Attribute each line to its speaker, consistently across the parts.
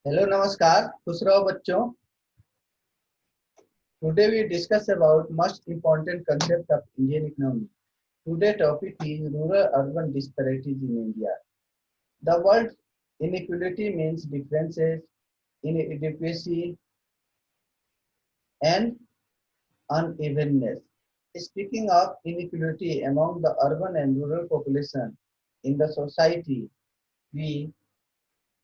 Speaker 1: Hello नमस्कार खुश रहो बच्चों। Today we discuss about most important concept of Indian economy. Today topic is rural urban disparities in India. The word inequality means differences in adequacy and unevenness. Speaking of inequality among the urban and rural population in the society, we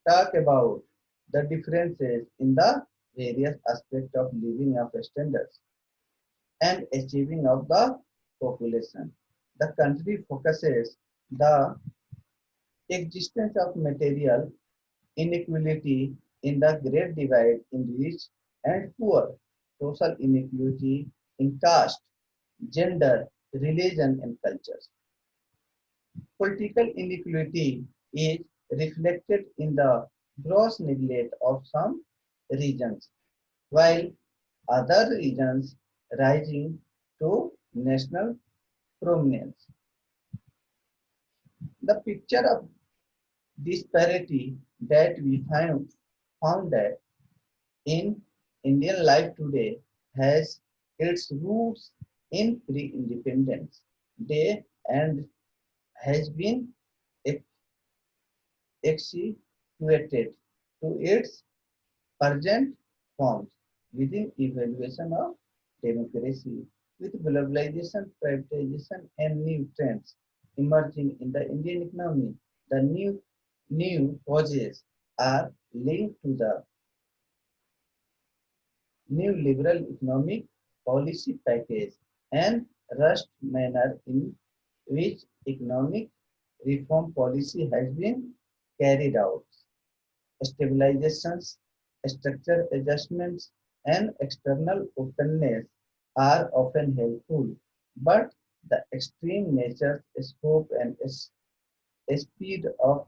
Speaker 1: talk about the differences in the various aspects of living of standards and achieving of the population. The country focuses the existence of material inequality in the great divide in rich and poor, social inequality in caste, gender, religion and cultures. Political inequality is reflected in the gross neglect of some regions, while other regions rising to national prominence. The picture of disparity that we found that in Indian life today has its roots in pre-independence day and has been accentuated to its present forms within evaluation of democracy with globalization, privatization and new trends emerging in the Indian economy. The new causes are linked to the new liberal economic policy package and rushed manner in which economic reform policy has been carried out. Stabilizations, structure adjustments, and external openness are often helpful, but the extreme nature, scope, and speed of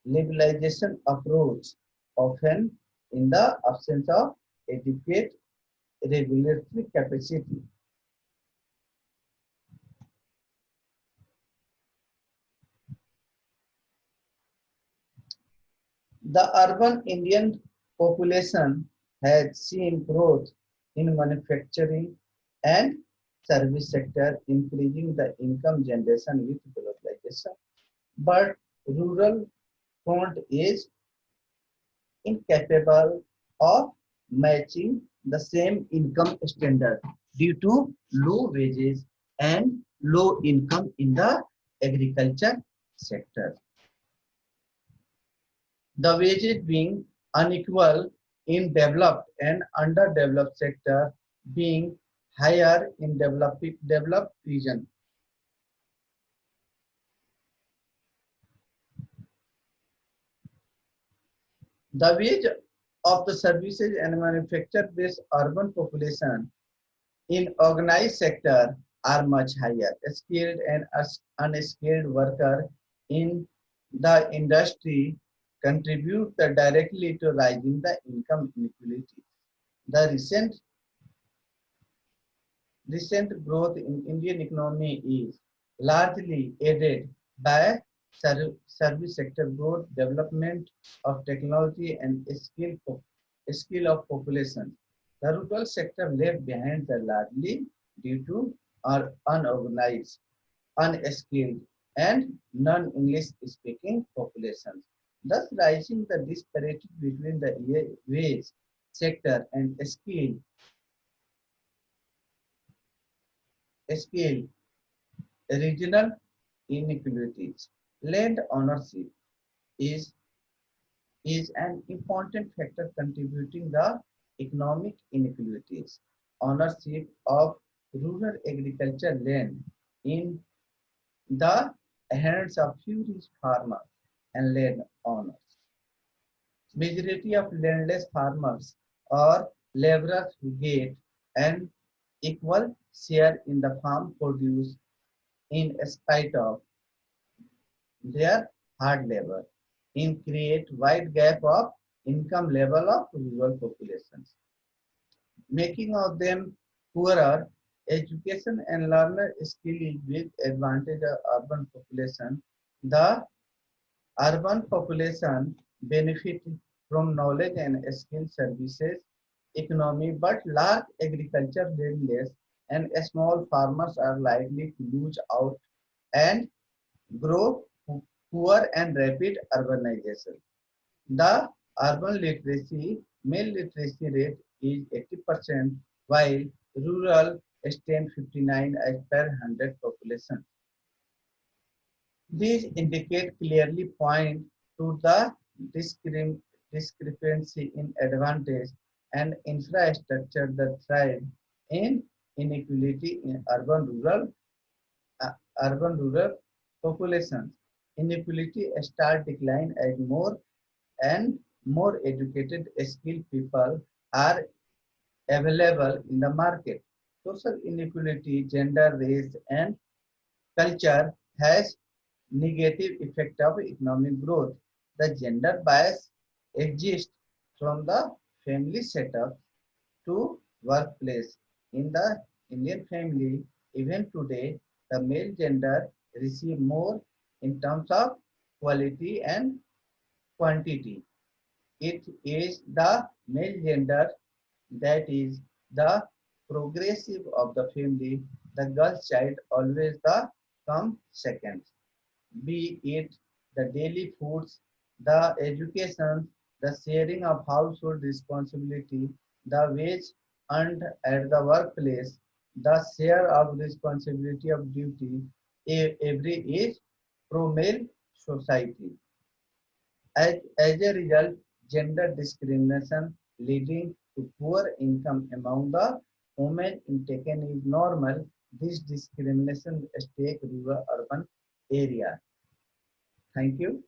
Speaker 1: liberalization approach, often in the absence of adequate regulatory capacity. The urban Indian population has seen growth in manufacturing and service sector, increasing the income generation with globalization. But rural front is incapable of matching the same income standard due to low wages and low income in the agriculture sector. The wages being unequal in developed and underdeveloped sector being higher in developed region. The wage of the services and manufacture based urban population in organized sector are much higher. Skilled and unskilled worker in the industry contribute directly to rising the income inequality. The recent growth in Indian economy is largely aided by service sector growth, development of technology, and skill of population. The rural sector left behind the largely due to our unorganized, unskilled, and non-English speaking populations, thus rising the disparity between the wage sector and skill regional inequalities. Land ownership is, is an important factor contributing the economic inequalities. Ownership of rural agriculture land in the hands of few rich farmers and land owners. Majority of landless farmers or laborers who get an equal share in the farm produce in spite of their hard labor in create wide gap of income level of rural populations, making of them poorer. Education and learner skill is with advantage of urban population. The urban population benefit from knowledge and skill services economy, but large agriculture less and small farmers are likely to lose out and grow poor and rapid urbanization. The urban literacy, male literacy rate is 80%, while rural stands 59 as per 100 population. These indicate clearly point to the discrepancy in advantage and infrastructure that thrive in inequality in uh, urban-rural populations. Inequality start decline as more and more educated, skilled people are available in the market. Social inequality, gender, race, and culture has negative effect of economic growth. The gender bias exists from the family setup to workplace. In the Indian family, even today, the male gender receive more in terms of quality and quantity. It is the male gender that is the progressive of the family. The girl child always the come second, be it the daily foods, the education, the sharing of household responsibility, the wage earned at the workplace, the share of responsibility of duty, every is pro-male society. As a result, gender discrimination leading to poor income among the women in taken is normal. This discrimination take rural urban area. Thank you.